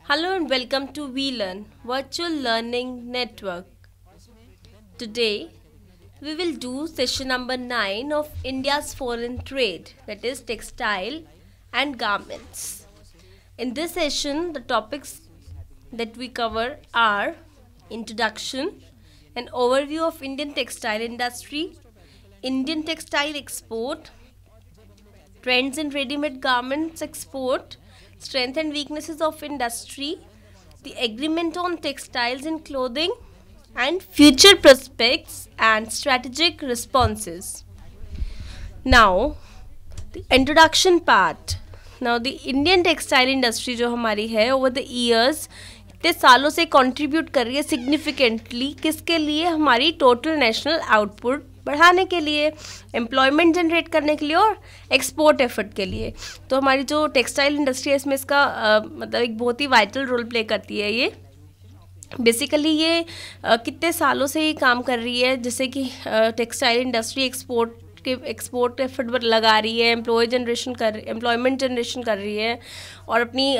Hello and welcome to WeLearn Virtual Learning Network. Today we will do session number 9 of India's foreign trade, that is textile and garments. In this session the topics that we cover are introduction, an overview of Indian textile industry, Indian textile export, trends in ready-made garments export, strength and weaknesses of industry, the agreement on textiles and clothing, and future prospects and strategic responses. Now, the introduction part. Now, the Indian textile industry जो हमारी है over the years इतने सालों से contribute कर रही है significantly किसके लिए, हमारी टोटल नेशनल आउटपुट बढ़ाने के लिए, एम्प्लॉयमेंट जनरेट करने के लिए और एक्सपोर्ट एफर्ट के लिए. तो हमारी जो टेक्सटाइल इंडस्ट्री है इसमें इसका मतलब एक बहुत ही वाइटल रोल प्ले करती है. ये बेसिकली ये कितने सालों से ही काम कर रही है, जैसे कि टेक्सटाइल इंडस्ट्री एक्सपोर्ट एफर्ट लगा रही है, एम्प्लॉयमेंट जनरेशन कर रही है और अपनी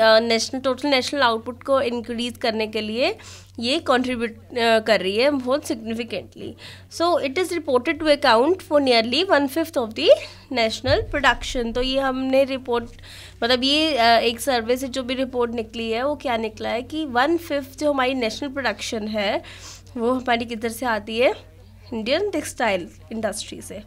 टोटल नेशनल आउटपुट को इंक्रीज करने के लिए ये कंट्रीब्यूट कर रही है बहुत significantly. So it is reported to account for nearly 1/5 of the national production. तो ये हमने रिपोर्ट मतलब ये एक सर्वे से जो भी रिपोर्ट निकली है वो क्या निकला है कि 1/5 जो हमारी नेशनल प्रोडक्शन है वो हमारी किधर से आती है, इंडियन टेक्सटाइल इंडस्ट्री से.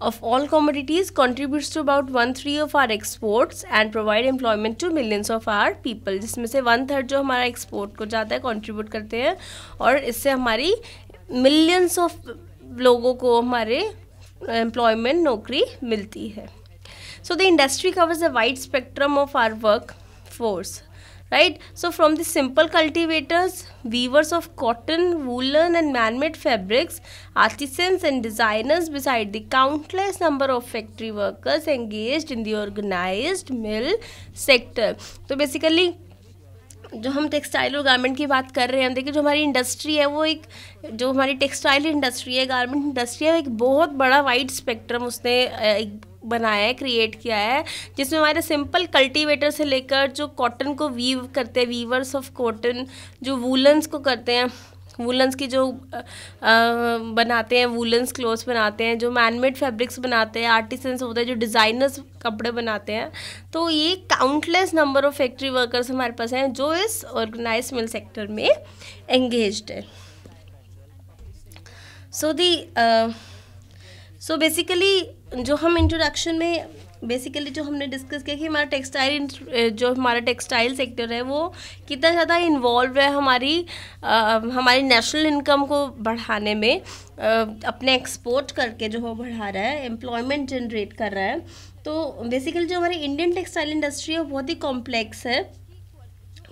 Of all commodities contributes to about 1/3 of our exports and provide employment to millions of our people. जिसमें से 1/3 जो हमारा एक्सपोर्ट को जाता है कंट्रीब्यूट करते हैं और इससे हमारी मिलियंस ऑफ लोगों को हमारे एम्प्लॉयमेंट नौकरी मिलती है. So the industry covers a wide spectrum of our workforce. Right, so from the simple cultivators, weavers of cotton, woolen and man-made fabrics, artisans and designers, beside the countless number of factory workers engaged in the organized mill sector. तो basically जो हम textile और garment की बात कर रहे हैं, हम देखिए जो हमारी इंडस्ट्री है वो एक जो हमारी टेक्सटाइल इंडस्ट्री है, गारमेंट इंडस्ट्री है, एक बहुत बड़ा वाइड स्पेक्ट्रम उसने एक बनाया है, क्रिएट किया है, जिसमें हमारे सिंपल कल्टीवेटर से लेकर जो कॉटन को वीव करते हैं, वीवर्स ऑफ कॉटन, जो वूलन्स को करते हैं, वूलन्स की जो बनाते हैं, वूलन्स क्लोथ्स बनाते हैं, जो मैनमेड फैब्रिक्स बनाते हैं, आर्टिसंस होते हैं जो डिज़ाइनर्स कपड़े बनाते हैं. तो ये countless number of factory workers हमारे पास हैं जो इस ऑर्गेनाइज मिल सेक्टर में एंगेज्ड है. सो बेसिकली जो हम इंट्रोडक्शन में बेसिकली जो हमने डिस्कस किया कि हमारा टेक्सटाइल सेक्टर है वो कितना ज़्यादा इन्वॉल्व है हमारी नेशनल इनकम को बढ़ाने में, अपने एक्सपोर्ट करके जो वो बढ़ा रहा है, एम्प्लॉयमेंट जनरेट कर रहा है. तो बेसिकली जो हमारी इंडियन टेक्सटाइल इंडस्ट्री है वो बहुत ही कॉम्प्लेक्स है,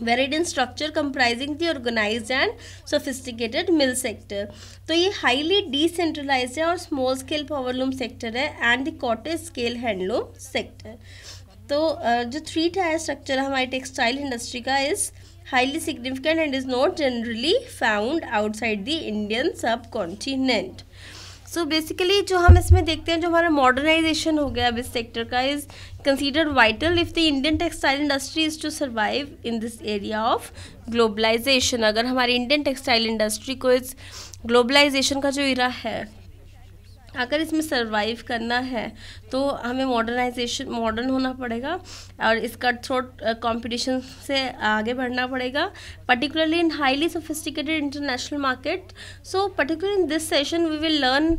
varied in structure comprising the organized and sophisticated mill sector. तो ये highly decentralized है और small scale powerloom sector है and the cottage scale handloom sector. तो जो 3 tier structure है हमारी textile industry का is highly significant and is not generally found outside the Indian subcontinent. So basically जो हम इसमें देखते हैं जो हमारा मॉडर्नाइजेशन हो गया अब इस सेक्टर का is considered vital if the Indian textile industry is to survive in this area of globalisation. अगर हमारी इंडियन टेक्सटाइल इंडस्ट्री को इस ग्लोबलाइजेशन का जो इरा है अगर इसमें सर्वाइव करना है तो हमें मॉडर्न होना पड़ेगा और इस कट थ्रोट कॉम्पिटिशन से आगे बढ़ना पड़ेगा, particularly in highly sophisticated international market. So particularly in this session we will learn,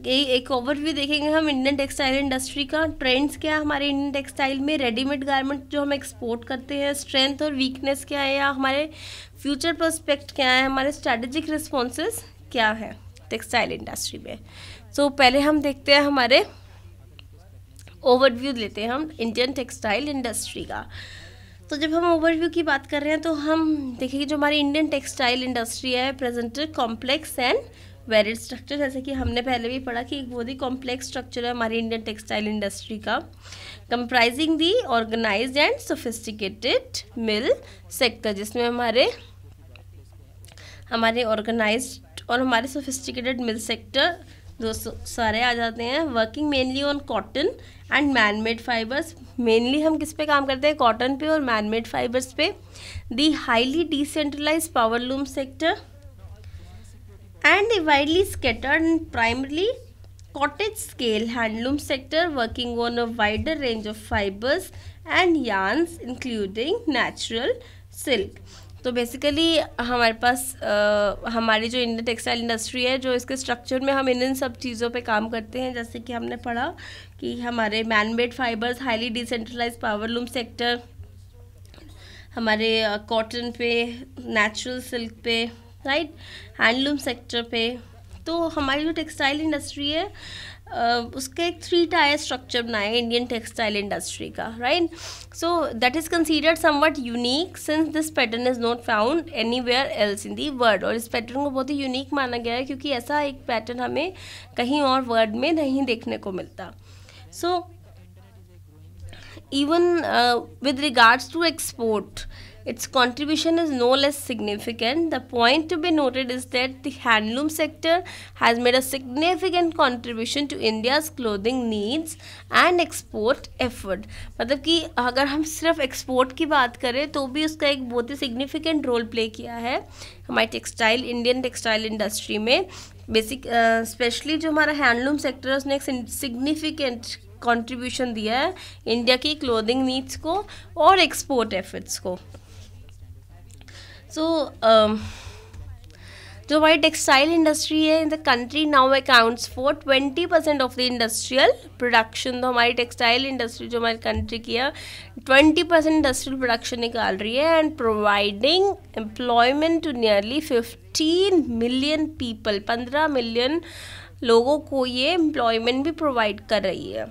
एक ओवरव्यू देखेंगे हम इंडियन टेक्सटाइल इंडस्ट्री का, ट्रेंड्स क्या है हमारे इंडियन टेक्सटाइल में, रेडीमेड गारमेंट जो हम एक्सपोर्ट करते हैं, स्ट्रेंथ और वीकनेस क्या है या हमारे फ्यूचर प्रोस्पेक्ट क्या है, हमारे स्ट्रैटेजिक रिस्पॉन्सेज क्या है टेक्सटाइल इंडस्ट्री में. सो पहले हम देखते हैं हमारे ओवरव्यू लेते हैं हम इंडियन टेक्सटाइल इंडस्ट्री का. तो जब हम ओवरव्यू की बात कर रहे हैं तो हम देखेंगे जो हमारी इंडियन टेक्सटाइल इंडस्ट्री है presented complex and varied structure, जैसे कि हमने पहले भी पढ़ा कि एक बहुत ही कॉम्प्लेक्स स्ट्रक्चर है हमारी इंडियन टेक्सटाइल इंडस्ट्री का, comprising the organised and sophisticated mill sector, जिसमें हमारे ऑर्गेनाइज्ड और हमारे सोफिस्टिकेटेड मिल सेक्टर जो सारे आ जाते हैं, working mainly on cotton and man made fibres, mainly हम किस पे काम करते हैं, कॉटन पे और मैन मेड फाइबर्स पे. The highly decentralise power loom sector and the widely scattered and primarily cottage scale handloom sector working on a wider range of fibers and yarns including natural silk. तो basically हमारे पास हमारी जो Indian textile industry है, जो इसके structure में हम इन सब चीज़ों पे काम करते हैं, जैसे कि हमने पढ़ा कि हमारे man made fibres, highly decentralise power loom sector, हमारे कॉटन पे, नेचुरल सिल्क पे, राइट, हैंडलूम सेक्टर पे. तो हमारी जो टेक्सटाइल इंडस्ट्री है उसका एक 3 टायर स्ट्रक्चर बनाया है इंडियन टेक्सटाइल इंडस्ट्री का, right. So that is considered somewhat unique since this pattern is not found anywhere else in the world. और इस पैटर्न को बहुत ही यूनिक माना गया है क्योंकि ऐसा एक पैटर्न हमें कहीं और वर्ल्ड में नहीं देखने को मिलता. सो even with regards to export, its contribution is no less significant. The point to be noted is that the handloom sector has made a significant contribution to India's clothing needs and export effort. मतलब कि अगर हम सिर्फ export की बात करें तो भी उसका एक बहुत ही सिग्निफिकेंट रोल प्ले किया है हमारी टेक्सटाइल, इंडियन टेक्सटाइल इंडस्ट्री में. बेसिक स्पेशली जो हमारा हैंडलूम सेक्टर है उसने एक सिग्निफिकेंट कंट्रीब्यूशन दिया है इंडिया की क्लोथिंग नीड्स को और एक्सपोर्ट एफर्ट्स को. सो जो हमारी टेक्सटाइल इंडस्ट्री है in the country now accounts for 20% of the industrial production. तो हमारी टेक्सटाइल इंडस्ट्री जो हमारी कंट्री की है 20% इंडस्ट्रियल प्रोडक्शन निकाल रही है and providing employment to nearly 15 million people. 15 million लोगों को ये एम्प्लॉयमेंट भी प्रोवाइड कर रही है.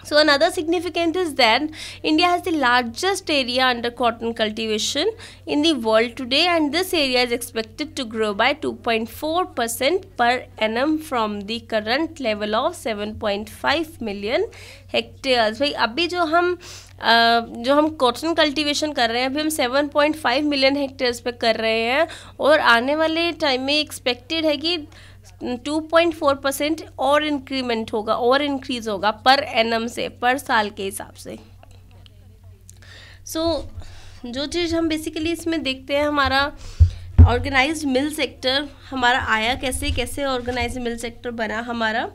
So another significance is that India has the largest area under cotton cultivation in the world today, and this area is expected to grow by 2.4% per annum from the current level of 7.5 million hectares. भाई अभी जो हम cotton cultivation कर रहे हैं अभी हम 7.5 million hectares पे कर रहे हैं और आने वाले टाइम में एक्सपेक्टेड है कि 2.4% और इंक्रीमेंट होगा और इंक्रीज होगा पर एनम से, पर साल के हिसाब से. सो जो चीज़ हम बेसिकली इसमें देखते हैं हमारा ऑर्गेनाइज्ड मिल सेक्टर हमारा आया कैसे ऑर्गेनाइज्ड मिल सेक्टर बना हमारा.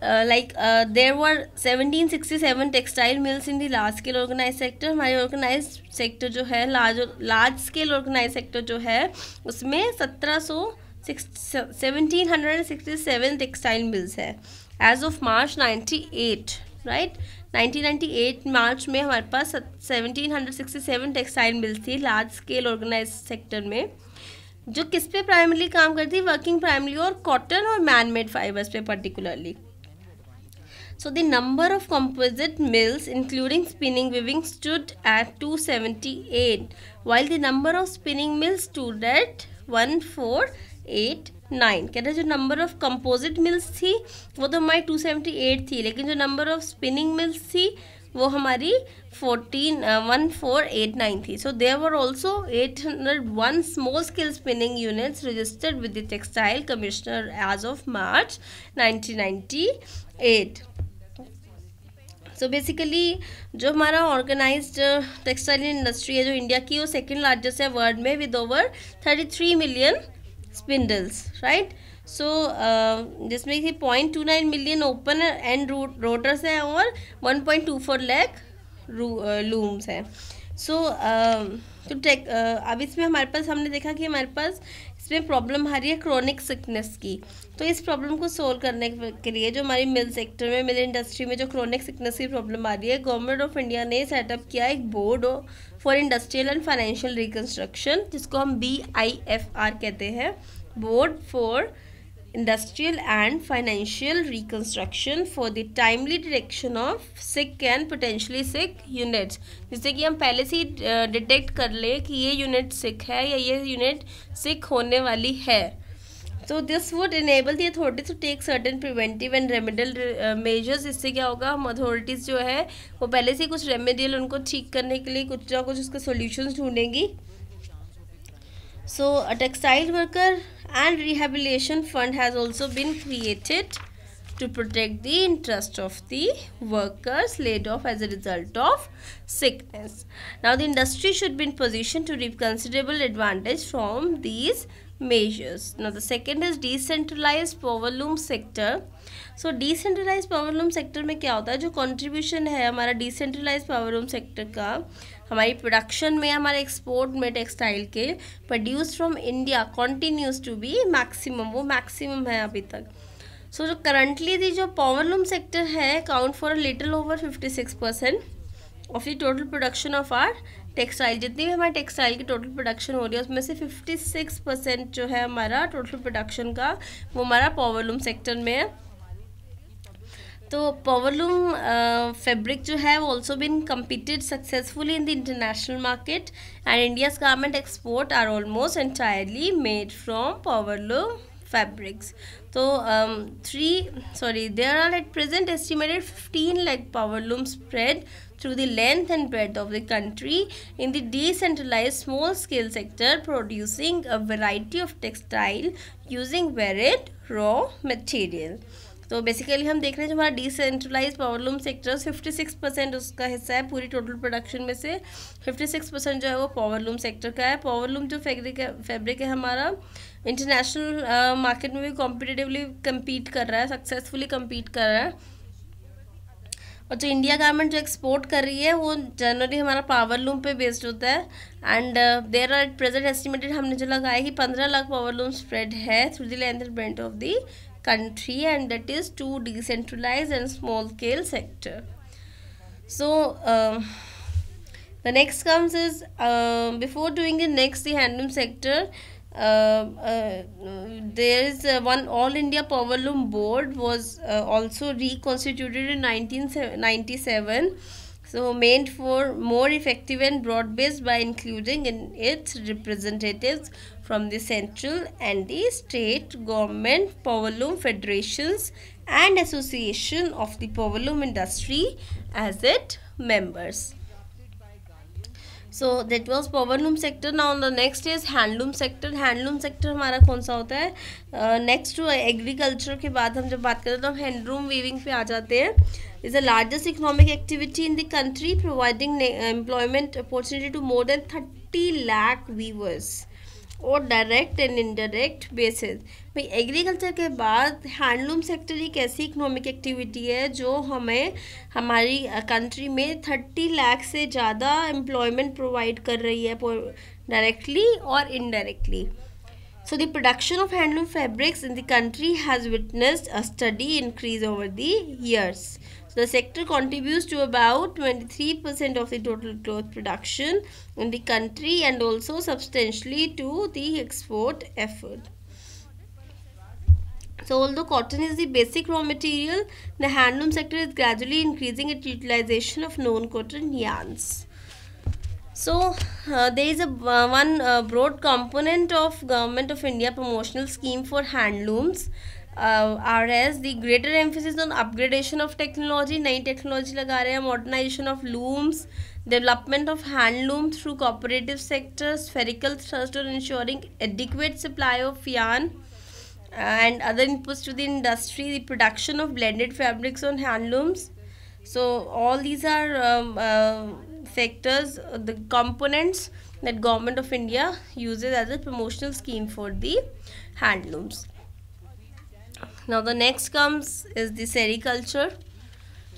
There were 1767 textile mills in the large scale organise sector. हमारे ऑर्गेनाइज सेक्टर जो है लार्ज स्केल ऑर्गेनाइज सेक्टर जो है उसमें 1767 टेक्सटाइल मिल्स है एज ऑफ मार्च 98, राइट. 1998 मार्च में हमारे पास 1767 टेक्सटाइल मिल्स थी लार्ज स्केल ऑर्गेनाइज सेक्टर में, जो किस पे प्राइमरली काम करती है, वर्किंग प्राइमरली और कॉटन और मैन मेड फाइबर्स पे particularly. So the number of composite mills including spinning weaving stood at 278 while the number of spinning mills stood at 1489. कह रहे जो नंबर ऑफ कंपोजिट मिल्स थी वो तो हमारी 278 थी, लेकिन जो नंबर ऑफ स्पिनिंग मिल्स थी वो हमारी 1489 थी. So there were also 801 small scale spinning units registered with the textile commissioner as of March 1998. So basically जो हमारा ऑर्गेनाइज्ड टेक्सटाइल इंडस्ट्री है जो इंडिया की वो सेकेंड लार्जेस्ट है वर्ल्ड में with over 33 million spindles, right. So जिसमें कि 0.29 मिलियन ओपन एंड रोटर्स हैं और 1.24 लाख लूम्स हैं. सो अब इसमें हमारे पास हमने देखा कि हमारे पास इसमें प्रॉब्लम आ रही है क्रोनिक सिकनेस की. तो इस प्रॉब्लम को सोल्व करने के लिए जो हमारी मिल सेक्टर में, मिल इंडस्ट्री में जो क्रोनिक सिकनेस की प्रॉब्लम आ रही है, गवर्नमेंट ऑफ इंडिया ने सेटअप किया एक board for industrial and financial reconstruction, जिसको हम BIFR कहते हैं, board for industrial and financial reconstruction for the timely detection of sick and potentially sick units. जिससे कि हम पहले से ही डिटेक्ट कर ले कि ये यूनिट सिक है या ये यूनिट सिक होने वाली है. So this would enable the authorities to take certain preventive and remedial measures. इससे क्या होगा, हम अथॉरिटीज़ जो है वो पहले से कुछ रेमेडियल उनको ठीक करने के लिए कुछ ना कुछ उसके solutions ढूंढेंगी. So a textile worker and rehabilitation fund has also been created to protect the interest of the workers laid off as a result of sickness. Now the industry should be in position to reap considerable advantage from these measures. Now the second is decentralized power loom sector. So decentralized power loom sector में क्या होता है, जो contribution है हमारा decentralized power loom sector का हमारी production में, हमारे एक्सपोर्ट में टेक्सटाइल के produce from India continues to be maximum, वो मैक्सिमम है अभी तक. सो जो करंटली दी जो पावरलूम सेक्टर है account for a little over 56% of the total production of our textile. जितनी भी हमारे टेक्सटाइल की टोटल प्रोडक्शन हो रही है उसमें से 56% जो है हमारा टोटल प्रोडक्शन का वो हमारा पावरलूम सेक्टर में है. तो पावरलूम फैब्रिक जो है वो also been competed successfully in the international market and India's garment export are almost entirely made from powerloom fabrics. So there are at present estimated 15 lakh power looms spread through the length and breadth of the country in the decentralized small scale sector, producing a variety of textile using varied raw material. तो basically हम देख रहे हैं जो हमारा decentralise powerloom sector 56% उसका हिस्सा है पूरी टोटल प्रोडक्शन में से. 56% जो है वो पावरलूम सेक्टर का है. पावरलूम जो फैब्रिक है हमारा इंटरनेशनल मार्केट में भी कॉम्पिटिटिवली कम्पीट कर रहा है, सक्सेसफुली कम्पीट कर रहा है. और जो इंडिया गारमेंट जो एक्सपोर्ट कर रही है वो जनरली हमारा पावरलूम पे बेस्ड होता है. And there are at present estimated हमने जो लगाया कि 15 लाख पावरलूम स्प्रेड है through the length and breadth of the country, and that is to decentralized and small scale sector. So the next comes is before doing the next the handloom sector, there is one All India Powerloom Board was also reconstituted in 1997. So meant for more effective and broad-based by including in its representatives from the central and the state government powerloom federations and association of the powerloom industry as its members. So that was powerloom sector. Now the next is handloom sector. handloom sector हमारा कौन सा होता है, next to agriculture के बाद हम जब बात करते हैं तो हम handloom weaving पे आ जाते हैं. is the largest economic activity in the country, providing employment opportunity to more than 30 lakh weavers और डायरेक्ट एंड इनडायरेक्ट बेसिस. भाई एग्रीकल्चर के बाद हैंडलूम सेक्टर एक ऐसी इकोनॉमिक एक्टिविटी है जो हमें हमारी कंट्री में 30 लाख से ज़्यादा एम्प्लॉयमेंट प्रोवाइड कर रही है डायरेक्टली और indirectly. So the production of handloom fabrics in the country has witnessed a steady increase over the years. So the sector contributes to about 23% of the total cloth production in the country and also substantially to the export effort. So although cotton is the basic raw material, the handloom sector is gradually increasing its utilization of non-cotton yarns. So there is a one broad component of Government of India promotional scheme for handlooms, whereas the greater emphasis on upgradation of technology, नई technology लगा रहे हैं, modernization of looms, development of handloom through cooperative sector, spherical thrust on ensuring adequate supply of yarn and other inputs to the industry, the production of blended fabrics on handlooms. So all these are factors, the components that Government of India uses as a promotional scheme for the handlooms. Now the next comes is the sericulture,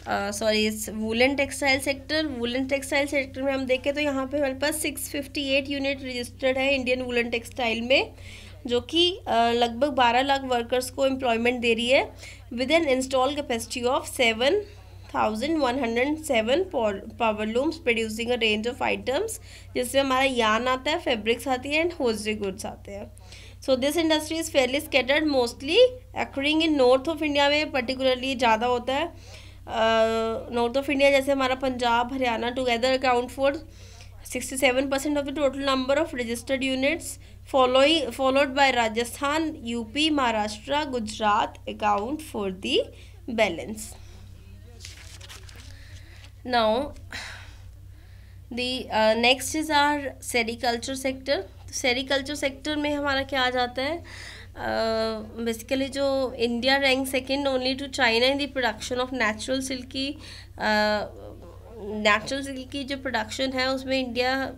it's woolen textile sector. woolen textile sector में हम देखें तो यहाँ पे हमारे पास 658 unit registered है Indian woollen textile में, जो कि लगभग 12 लाख वर्कर्स को एम्प्लॉयमेंट दे रही है with an install capacity of 7,107 power looms producing a range of items, जिसमें हमारा यार्न आता है, फैब्रिक्स आती है एंड होजरी गुड्स आते हैं. So this industry is Fairlie scattered, mostly occurring in north of India में पर्टिकुलरली ज़्यादा होता है. नॉर्थ ऑफ इंडिया जैसे हमारा Punjab, Haryana together account for 67% of the total number of registered units, followed by Rajasthan, UP, Maharashtra, Gujarat account for the balance. Now the next is our sericulture sector. sericulture sector में हमारा क्या आ जाता है, basically जो India rank second only to China in the production of natural silk की जो production है उसमें इंडिया,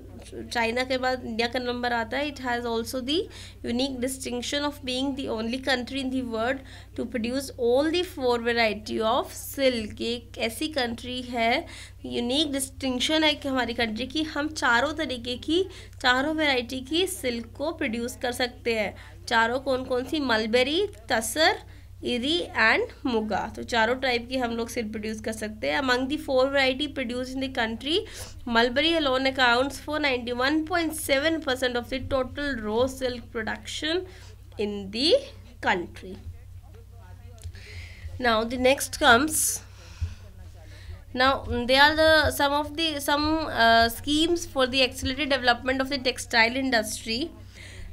चाइना के बाद इंडिया का नंबर आता है. It has also the unique distinction of being the only country in the world to produce all the 4 variety of silk. एक ऐसी कंट्री है, यूनिक डिस्टिंक्शन है कि हमारी कंट्री की हम चारों तरीके की, चारों वेराइटी की सिल्क को प्रोड्यूस कर सकते हैं. चारों कौन कौन सी? Mulberry, tasar, eri and muga. तो चारों टाइप की हम लोग सिल्क प्रोड्यूस कर सकते हैं. Among the 4 variety produce in the country, mulberry alone accounts for 91.7% of the total raw silk production in the country. Now the next comes, now there are some schemes for the accelerated development of the textile industry.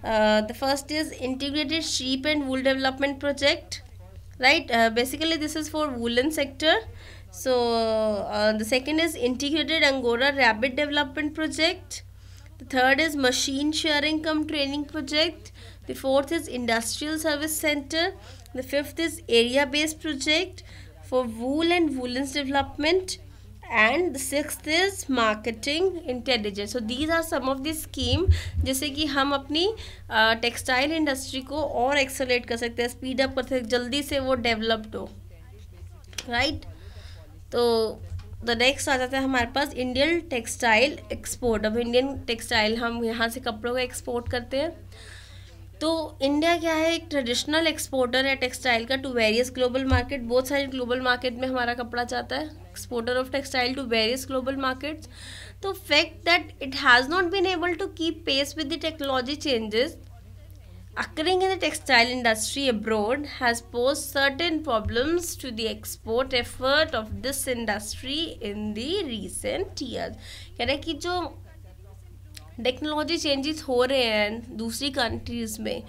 The first is integrated sheep and wool development project, right? Basically this is for woolen sector. So the second is integrated angora rabbit development project. The third is machine sharing cum training project. The fourth is industrial service center. The fifth is area based project for wool and woolens development. And the sixth is marketing intelligence. So these are some of the scheme जिससे कि हम अपनी textile industry को और accelerate कर सकते हैं, speed up कर सकते हैं, जल्दी से वो डेवलप्ड हो, राइट. तो द नेक्स्ट आ जाता है हमारे पास इंडियन टेक्सटाइल एक्सपोर्ट. अब इंडियन टेक्सटाइल हम यहाँ से कपड़ों का एक्सपोर्ट करते हैं. तो इंडिया क्या है, एक ट्रेडिशनल एक्सपोर्टर है टेक्सटाइल का टू वेरियस ग्लोबल मार्केट. बहुत सारे ग्लोबल मार्केट में हमारा कपड़ा जाता है. Exporter of textile to various global markets. तो fact that it has not been able to keep pace with the technology changes occurring in the textile industry abroad has posed certain problems to the export effort of this industry in the recent years. कह रहे हैं कि जो technology changes हो रहे हैं दूसरी countries में,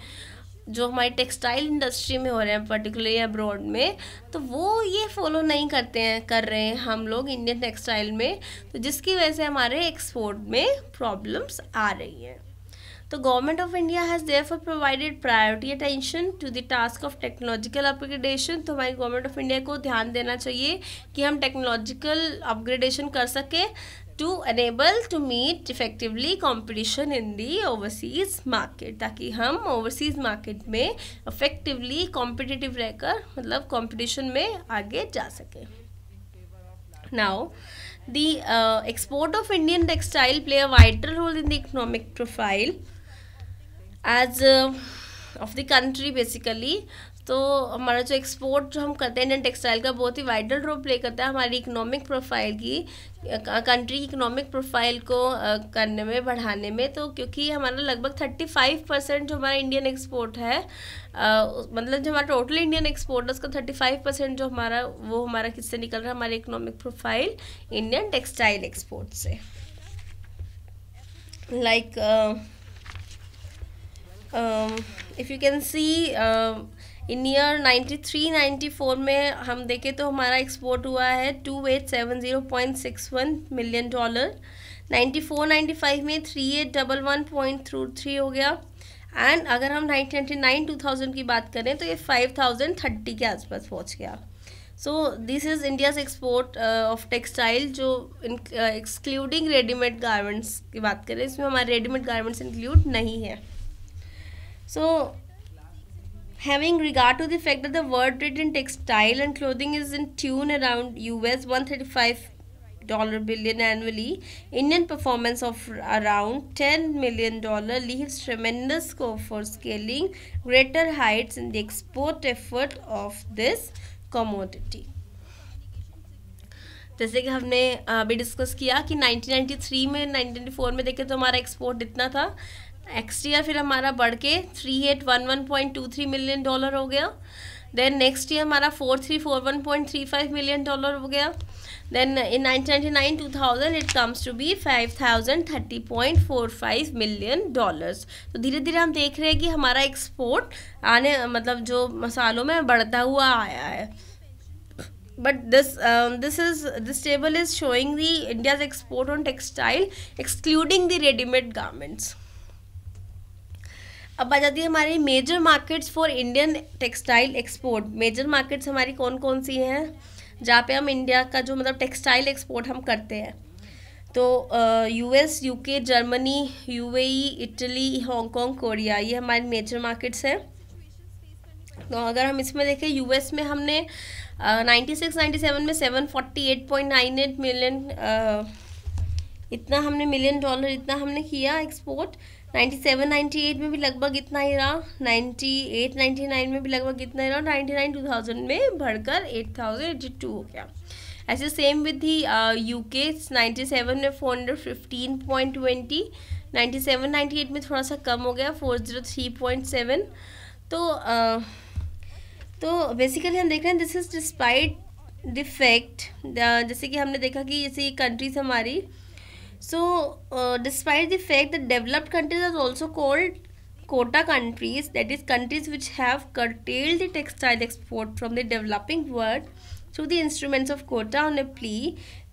जो हमारी टेक्सटाइल इंडस्ट्री में हो रहे हैं पर्टिकुलरली अब्रॉड में, तो वो ये फॉलो नहीं कर रहे हैं हम लोग इंडियन टेक्सटाइल में. तो जिसकी वजह से हमारे एक्सपोर्ट में प्रॉब्लम्स आ रही हैं. तो government of India has therefore provided priority attention to the task of technological upgradation. तो हमारी गवर्नमेंट ऑफ इंडिया को ध्यान देना चाहिए कि हम टेक्नोलॉजिकल अपग्रेडेशन कर सकें to enable to meet effectively competition in the overseas market, ताकि हम ओवरसीज़ मार्केट में इफेक्टिवली कॉम्पिटिटिव रहकर मतलब कंपटीशन में आगे जा सकें. Now the export of Indian textile play a vital role in the economic profile as of the country basically. तो हमारा जो एक्सपोर्ट जो हम करते हैं इंडियन टेक्सटाइल का बहुत ही वाइटल रोल प्ले करता है हमारी इकोनॉमिक प्रोफाइल की, कंट्री की इकोनॉमिक प्रोफाइल को करने में, बढ़ाने में. तो क्योंकि हमारा लगभग 35% जो हमारा इंडियन एक्सपोर्ट है, मतलब जो हमारा टोटल इंडियन एक्सपोर्ट है उसका 35% जो हमारा, वो हमारा किससे निकल रहा है, हमारी economic profile Indian textile export से. Like if you can see in year 93-94 में हम देखें तो हमारा एक्सपोर्ट हुआ है 2870.61 मिलियन डॉलर. 94-95 में 3811.33 हो गया. एंड अगर हम 1999-2000 की बात करें तो ये 5030 के आसपास पहुंच गया. So this is India's export of textile, जो एक्सक्लूडिंग रेडीमेड गारमेंट्स की बात करें, इसमें हमारे रेडीमेड गारमेंट्स इंक्लूड नहीं है. सो having regard to the fact that the world trade in textile and clothing is in tune around US $135 billion annually, Indian performance of around $10 million leaves tremendous scope for scaling greater heights in the export effort of this commodity. जैसे कि हमने अभी discuss किया कि 1993 में 1994 में देखें तो हमारा एक्सपोर्ट इतना था. नेक्स्ट ईयर फिर हमारा बढ़ के 3811.23 मिलियन डॉलर हो गया. देन नेक्स्ट ईयर हमारा 4341.35 मिलियन डॉलर हो गया. Then in 1999-2000 it comes to be 5030.45 million dollars. तो धीरे धीरे हम देख रहे हैं कि हमारा एक्सपोर्ट आने मतलब जो मसालों में बढ़ता हुआ आया है. But this table is showing the India's export on textile excluding the ready-made garments. अब आ जाती है हमारी major markets for Indian textile export. Major markets हमारी कौन कौन सी हैं जहाँ पे हम इंडिया का जो मतलब टेक्सटाइल एक्सपोर्ट हम करते हैं? तो US, UK, Germany, UAE, Italy, Hong Kong, Korea, ये हमारी मेजर मार्केट्स हैं। तो अगर हम इसमें देखें, यूएस में हमने 96-97 में 748.98 मिलियन इतना हमने मिलियन डॉलर इतना हमने किया एक्सपोर्ट। 97-98 में भी लगभग इतना ही रहा, 98-99 में भी लगभग इतना ही रहा, 99-2000 में बढ़कर 8082 हो गया। ऐसे सेम विद दी यूके, 97 में 415.20, 97-98 में थोड़ा सा कम हो गया, 403.7। तो बेसिकली हम देख रहे हैं this is despite the fact, जैसे कि हमने देखा कि जैसे ये कंट्रीज हमारी, so despite the fact that developed countries are also called quota countries, that is countries which have curtailed the textile export from the developing world through the instruments of quota on a plea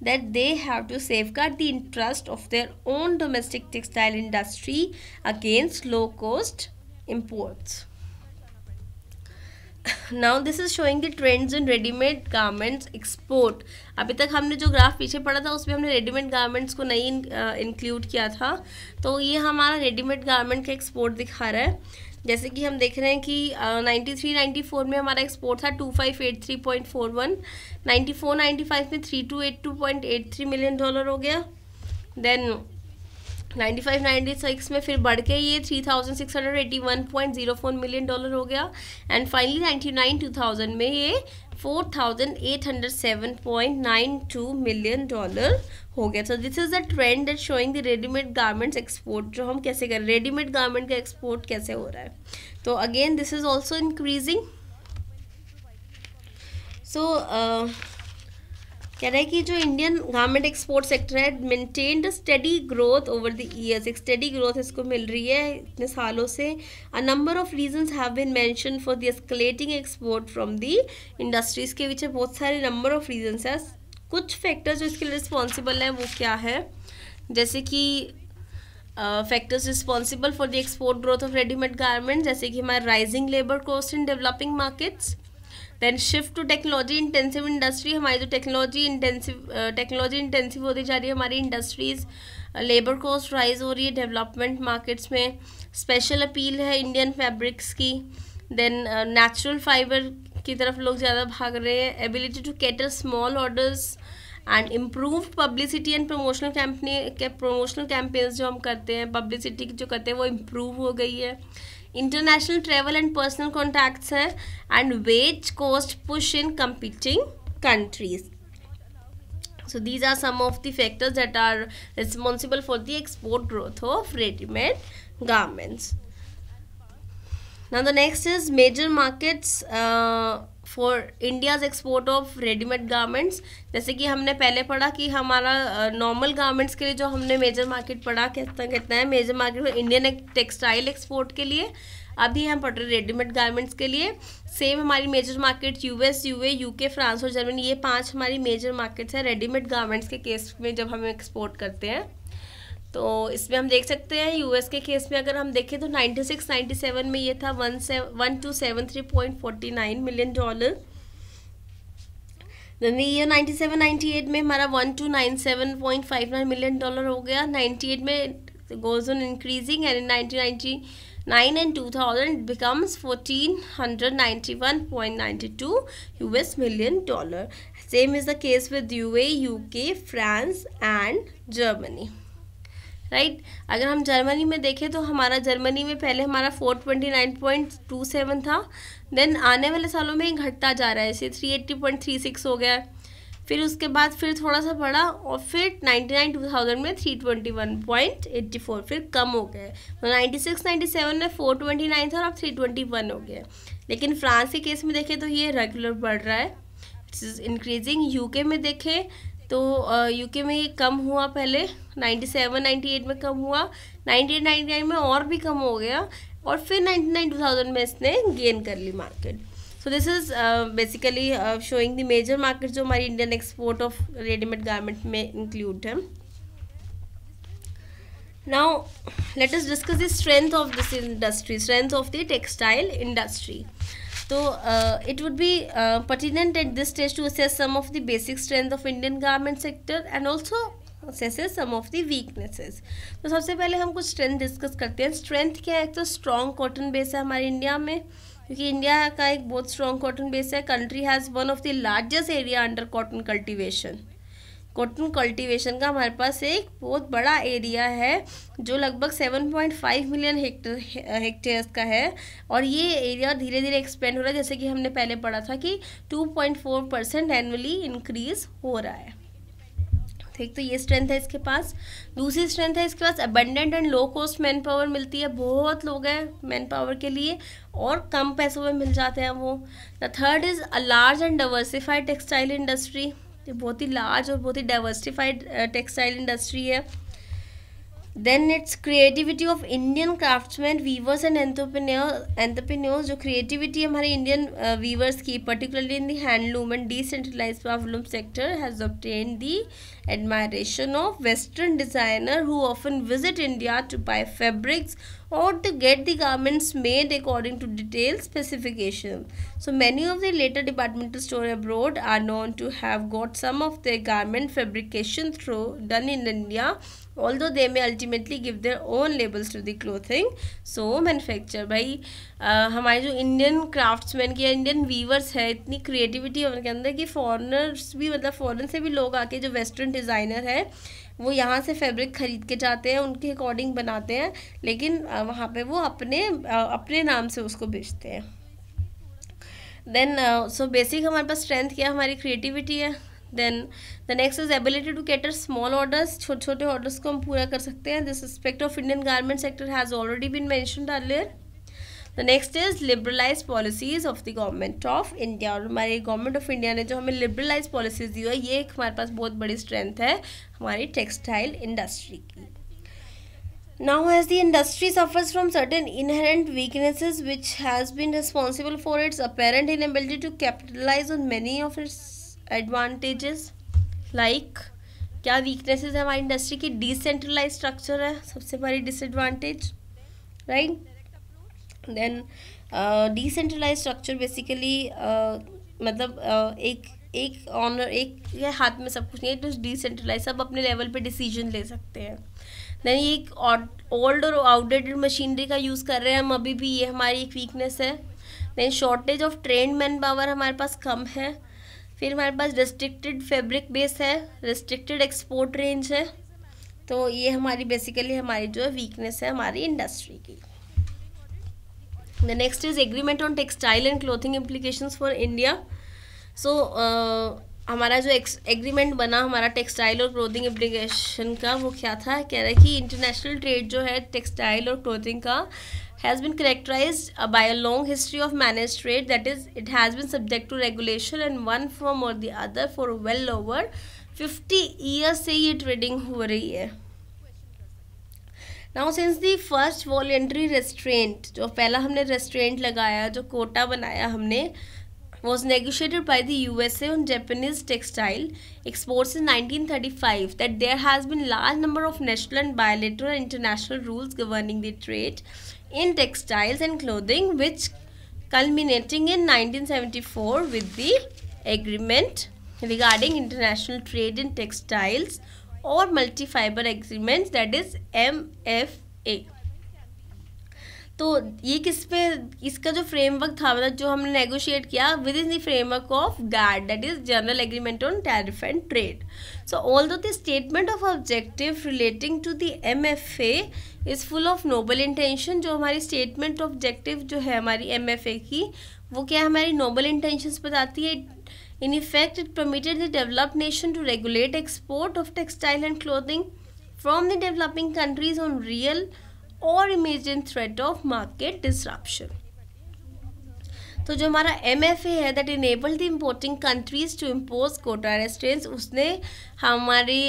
that they have to safeguard the interest of their own domestic textile industry against low cost imports. Now this is showing the trends in readymade garments export. अभी तक हमने जो graph पीछे पढ़ा था उसमें हमने readymade garments को नहीं इंक्लूड किया था, तो ये हमारा रेडीमेड गारमेंट का एक्सपोर्ट दिखा रहा है। जैसे कि हम देख रहे हैं कि 93-94 में हमारा एक्सपोर्ट था 2583.41, 94-95 में 3282.83 मिलियन डॉलर हो गया, देन 95-96 में फिर बढ़ के ये 3681.04 मिलियन डॉलर हो गया, एंड फाइनली 99-2000 में ये 4807.92 मिलियन डॉलर हो गया। सो this is the trend that showing the readymade garments export, जो हम कैसे कर रेडीमेड गारमेंट का एक्सपोर्ट कैसे हो रहा है। तो again this is also increasing. So कह रहा है कि जो इंडियन गारमेंट एक्सपोर्ट सेक्टर है maintained study growth over the years, एक स्टडी ग्रोथ इसको मिल रही है इतने सालों से। A number of reasons have been mention for the escalating export from the industries के पीछे बहुत सारे नंबर ऑफ रीजंस है। कुछ फैक्टर्स जो इसके लिए रिस्पॉन्सिबल है वो क्या है, जैसे कि factors responsible for the export growth of readymade garments, जैसे कि हमारा rising labour cost in developing markets, then shift to technology intensive industry, हमारी जो टेक्नोलॉजी इंटेंसिव होती जा रही है हमारी इंडस्ट्रीज़, लेबर कॉस्ट राइज हो रही है डेवलपमेंट मार्केट्स में, स्पेशल अपील है इंडियन फैब्रिक्स की, देन नेचुरल फाइबर की तरफ लोग ज़्यादा भाग रहे हैं, ability to cater small orders and improved publicity and promotional campaigns जो हम करते हैं, पब्लिसिटी जो करते हैं वो इम्प्रूव हो गई है, international travel and personal contacts है, and wage cost push in competing countries. So these are some of the factors that are responsible for the export growth of ready-made garments. Now the next is major markets for India's export of ready-made garments. जैसे कि हमने पहले पढ़ा कि हमारा normal garments के लिए जो हमने मेजर मार्केट पढ़ा कितना है major market for Indian textile export के लिए, अभी हम पढ़ रहे रेडीमेड गारमेंट्स के लिए। सेम हमारी major market US, UAE, UK, France और जर्मनी, ये 5 हमारी मेजर मार्केट्स हैं रेडीमेड गारमेंट्स के केस में जब हम एक्सपोर्ट करते हैं। तो इसमें हम देख सकते हैं यूएस के केस में अगर हम देखें तो 96-97 में ये था 1273.49 मिलियन डॉलर, देन ईयर 97-98 में हमारा 1297.59 मिलियन डॉलर हो गया, 98 में goes on increasing, and in 1999 and 2000 it becomes 1491.92 US million dollar. Same is the case with UAE, UK, France and Germany. Right अगर हम जर्मनी में देखें तो हमारा जर्मनी में पहले हमारा 429.27 था, देन आने वाले सालों में घटता जा रहा है, इसे 380.36 हो गया, फिर उसके बाद फिर थोड़ा सा बढ़ा और फिर 99-2000 में 321.84 फिर कम हो गया। तो 96-97 में 429 था और अब 321 हो गया। लेकिन फ्रांस के केस में देखें तो ये रेगुलर बढ़ रहा है, इट्स इज इंक्रीजिंग। यूके में देखें तो यूके में ये कम हुआ, पहले 97-98 में कम हुआ, 98-99 में और भी कम हो गया और फिर 99-2000 में इसने गेन कर ली market. So this is basically showing the major market जो हमारी Indian export of readymade garment में इंक्लूड है। Now, let us discuss the strength of this industry, strength of the textile industry. So, it would be pertinent at this stage to assess some of the basic strength of Indian garment sector and also assesses some of the weaknesses. तो सबसे पहले हम कुछ strength discuss करते हैं. Strength क्या है? एक तो स्ट्रॉन्ग कॉटन बेस है हमारे इंडिया में, क्योंकि इंडिया का एक बहुत स्ट्रॉन्ग कॉटन बेस है. Country has one of the largest area under cotton cultivation. Cotton cultivation का हमारे पास एक बहुत बड़ा एरिया है जो लगभग 7.5 मिलियन हेक्टेयर्स का है, और ये एरिया धीरे धीरे एक्सपेंड हो रहा है. जैसे कि हमने पहले पढ़ा था कि 2.4% एनुअली इंक्रीज हो रहा है. ठीक, तो ये स्ट्रेंथ है इसके पास. दूसरी स्ट्रेंथ है इसके पास abundant and low cost man power मिलती है. बहुत लोग हैं मैन पावर के लिए और कम पैसों में मिल जाते हैं वो. The third is a large and diversified textile industry. ये बहुत ही लार्ज और बहुत ही डाइवर्सिफाइड टेक्सटाइल इंडस्ट्री है. Then it's creativity of Indian craftsman, weavers and entrepreneurs. जो क्रिएटिविटी हमारे इंडियन वीवर्स की, particularly in the handloom and decentralised problem sector, has obtained the admiration of Western designer who often visit India to buy fabrics or to get the garments made according to detailed specifications. So many of the later departmental stores abroad are known to have got some of their garment fabrication done in India, although they may ultimately give their own labels to the clothing so manufacture. भाई हमारे जो Indian craftsman की, Indian viewers है, इतनी creativity है उनके अंदर कि फॉरेनर्स भी, मतलब फॉरेन से भी लोग आके, जो वेस्टर्न डिज़ाइनर है वो यहाँ से फैब्रिक खरीद के जाते हैं, उनके अकॉर्डिंग बनाते हैं, लेकिन वहाँ पे वो अपने नाम से उसको बेचते हैं. देन सो बेसिक हमारे पास स्ट्रेंथ क्या, हमारी क्रिएटिविटी है. Then the next is ability to cater small orders. छोटे छोटे ऑर्डर्स को हम पूरा कर सकते हैं. This aspect of Indian garment sector has already been mentioned earlier. The next is liberalise policies of the government of India. और हमारी गवर्नमेंट ऑफ इंडिया ने जो हमें लिबरलाइज पॉलिसीज दी है, ये एक हमारे पास बहुत बड़ी स्ट्रेंथ है हमारी टेक्सटाइल इंडस्ट्री की. Now, as the industry suffers from certain inherent weaknesses which has been responsible for its apparent inability to capitalize on many of its advantages, like क्या weaknesses है हमारी इंडस्ट्री की? डिसेंट्रलाइज स्ट्रक्चर है सबसे बड़ी disadvantage, right. Then decentralise structure basically मतलब एक honour, एक हाथ में सब कुछ नहीं है, तो डिसेंट्रलाइज, सब अपने लेवल पे डिसीजन ले सकते हैं. देन ये एक ओल्ड और आउटडेटेड मशीनरी का यूज़ कर रहे हैं हम अभी भी, ये हमारी एक वीकनेस है. Then shortage of trained manpower हमारे पास कम है. फिर हमारे पास रिस्ट्रिक्टेड फैब्रिक बेस है, रिस्ट्रिक्टेड एक्सपोर्ट रेंज है. तो ये हमारी बेसिकली हमारी जो है वीकनेस है हमारी इंडस्ट्री की. The next is agreement on textile and clothing implications for India. So हमारा जो एग्रीमेंट बना हमारा टेक्सटाइल और क्लोथिंग इम्प्लीकेशन का, वो क्या था? कह रहा है कि इंटरनेशनल ट्रेड जो है टेक्सटाइल और क्लोथिंग का has been characterized by a long history of managed trade, that is it has been subject to regulation and one form or the other for well over 50 years से ये trading हो रही है. Now since the first voluntary restraint, जो पहला हमने restraint लगाया, जो कोटा बनाया हमने, was negotiated by the USA on Japanese textile exports in 1935, that there has been large number of national and bilateral and international rules governing the trade in textiles and clothing, which culminating in 1974 with the agreement regarding international trade in textiles or multi-fiber agreements, that is MFA. तो ये किस पे, इसका जो framework था, मतलब जो हमने नेगोशिएट किया within the framework of GATT, that is general agreement on tariff and trade. So although the statement of objective relating to the MFA is full of noble intention. जो हमारी statement objective जो है हमारी MFA की, वो क्या हमारी Nobel intentions बताती है. In effect it permitted the developed nation to regulate export of textile and clothing from the developing countries on real or immediate threat of market disruption. तो जो हमारा MFA है, that enabled the importing countries to impose quota restraints, उसने हमारी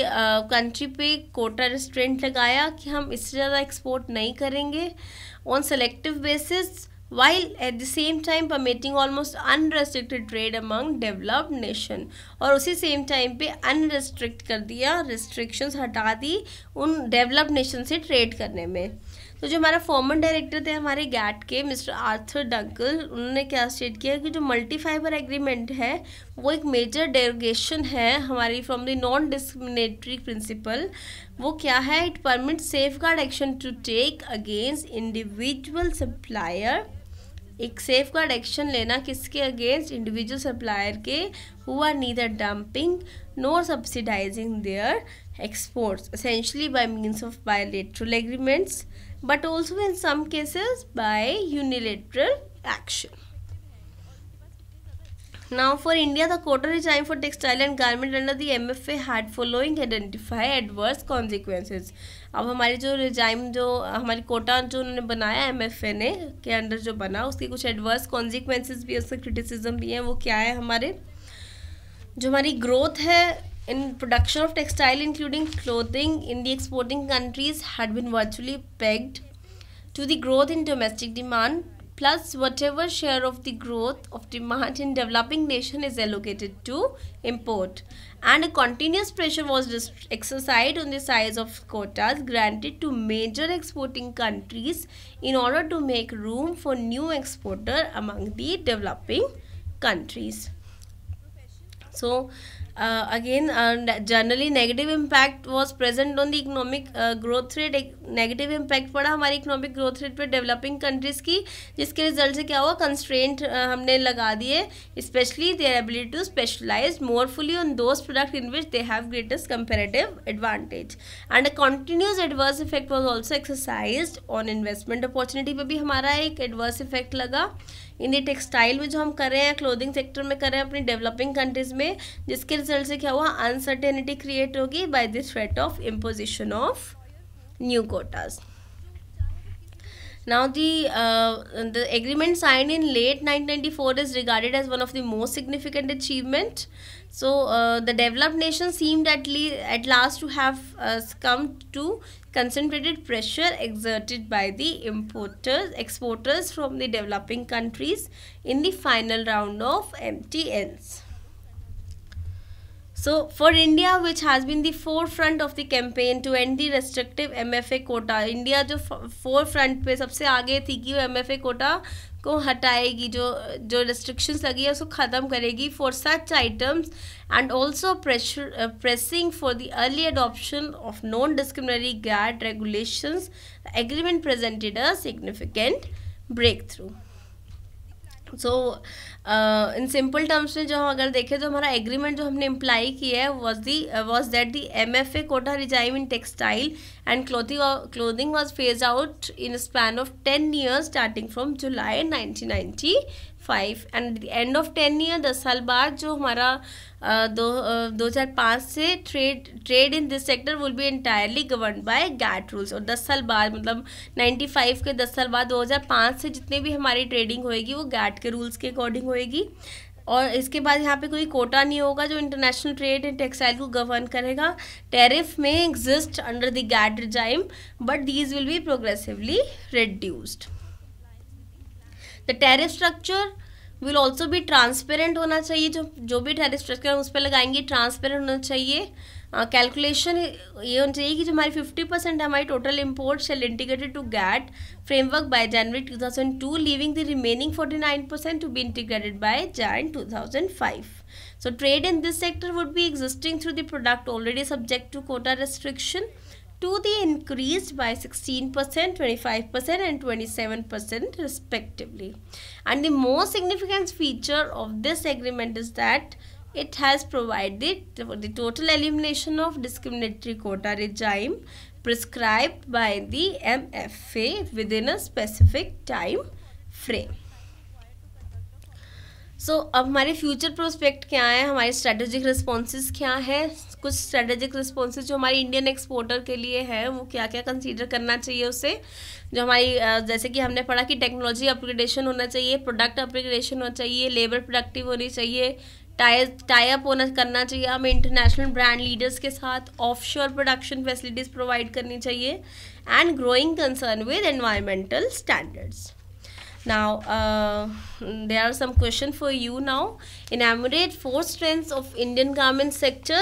country पे Kota restaurant लगाया कि हम इससे ज़्यादा एक्सपोर्ट नहीं करेंगे on selective basis while at the same time permitting almost unrestricted trade among developed nation। और उसी सेम टाइम पे अनरेस्ट्रिक्ट कर दिया, रिस्ट्रिक्शंस हटा दी उन डेवलप्ड नेशन से ट्रेड करने में। तो जो हमारा फॉर्मर डायरेक्टर थे हमारे गैट के मिस्टर आर्थर डंकल, उन्होंने क्या स्टेट किया कि जो मल्टी फाइबर एग्रीमेंट है वो एक मेजर डेरोगेशन है हमारी from the non discriminatory principle. वो क्या है, it permit safeguard action to take against individual supplier, एक सेफ गार्ड एक्शन लेना किसके अगेंस्ट, इंडिविजुअल सप्लायर के, who are neither dumping nor subsidizing their exports essentially by means of bilateral agreements but also in some cases by unilateral action. Now for India, the quota regime for textile and garment under the MFA had following identify adverse consequences। अब हमारी जो regime जो हमारी कोटा जो उन्होंने बनाया MFA ने के अंडर जो बना उसके कुछ adverse consequences भी है, उसके criticism भी हैं। वो क्या है, हमारे जो हमारी ग्रोथ है in production of textile including clothing in the exporting countries had been virtually pegged to the growth in domestic demand plus whatever share of the growth of demand in developing nation is allocated to import, and a continuous pressure was exercised on the size of quotas granted to major exporting countries in order to make room for new exporter among the developing countries. So again generally negative impact was present on the economic growth rate। एक negative impact पड़ा हमारी economic growth rate पे developing countries की, जिसके result से क्या हुआ, constraint हमने लगा दिए especially their ability to specialize more fully on those products in which they have greatest comparative advantage, and a continuous adverse effect was also exercised on investment opportunity पे भी हमारा एक adverse effect लगा इन दी textile में जो हम कर रहे हैं, क्लोथिंग सेक्टर में कर रहे हैं अपनी डेवलपिंग कंट्रीज में, जिसके रिजल्ट से क्या हुआ, अनसर्टेनिटी क्रिएट होगी by the threat of imposition of new Kota's. Now the agreement signed in late 1994 is regarded as one of the most significant achievement. So the developed nations seemed at last to have succumbed to concentrated pressure exerted by the exporters from the developing countries in the final round of MTNs. So for India, which has been the forefront of the campaign to end the restrictive MFA quota, India जो forefront पे सबसे आगे थी कि वो MFA quota को हटाएगी, जो restrictions लगी है उसको ख़त्म करेगी for such items, and also pressing for the early adoption of non-discriminatory GATT regulations, the agreement presented a significant breakthrough. So in simple terms में जो हम अगर देखें तो हमारा एग्रीमेंट जो हमने इम्प्लाई किया है was that the MFA quota regime in textile and clothing was phase out in span of 10 years starting from July 1995, and the end of 10 year 10 साल बाद जो हमारा 2005 से trade in this sector will be entirely govern by GATT rules. और 10 साल बाद मतलब 95 के 10 साल बाद 2005 से जितनी भी हमारी ट्रेडिंग होएगी वो गैट के रूल्स के अकॉर्डिंग होएगी, और इसके बाद यहाँ पे कोई कोटा नहीं होगा जो इंटरनेशनल ट्रेड इन टेक्सटाइल को गवर्न करेगा। टैरिफ में exist under the GATT regime but these will be progressively reduced. The tariff structure will also भी ट्रांसपेरेंट होना चाहिए, जो भी टैरिफ स्ट्रक्चर उस पर लगाएंगे ट्रांसपेरेंट होना चाहिए। कैलकुलेशन ये होनी चाहिए कि जो हमारी 50% हमारी total import shall integrated to GATT framework by January 2002, leaving the remaining 49% to be integrated by Jan 2005। So trade in this sector would be existing through the product already subject to quota restriction to the increased by 16%, 25% and 27% respectively. And the most significant feature of this agreement is that it has provided the total elimination of discriminatory quota regime prescribed by the MFA within a specific time frame. सो अब हमारे future prospect क्या है, हमारे strategic responses क्या है, कुछ strategic responses जो हमारी इंडियन एक्सपोर्टर के लिए है वो क्या क्या कंसीडर करना चाहिए उससे, जो हमारी जैसे कि हमने पढ़ा कि टेक्नोलॉजी अपग्रेडेशन होना चाहिए, प्रोडक्ट अपग्रेडेशन होना चाहिए, लेबर प्रोडक्टिव होनी चाहिए, टाई अप करना चाहिए हमें इंटरनेशनल ब्रांड लीडर्स के साथ, ऑफशोर प्रोडक्शन फैसिलिटीज़ प्रोवाइड करनी चाहिए, and growing concern with environmental standards. Now, there are some questions for you now. Enumerate four strengths of Indian garment sector.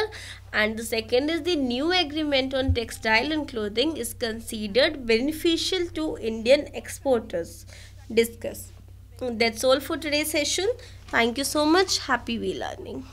And the second is the new agreement on textile and clothing is considered beneficial to Indian exporters. Discuss. That's all for today's session. Thank you so much. Happy we learning.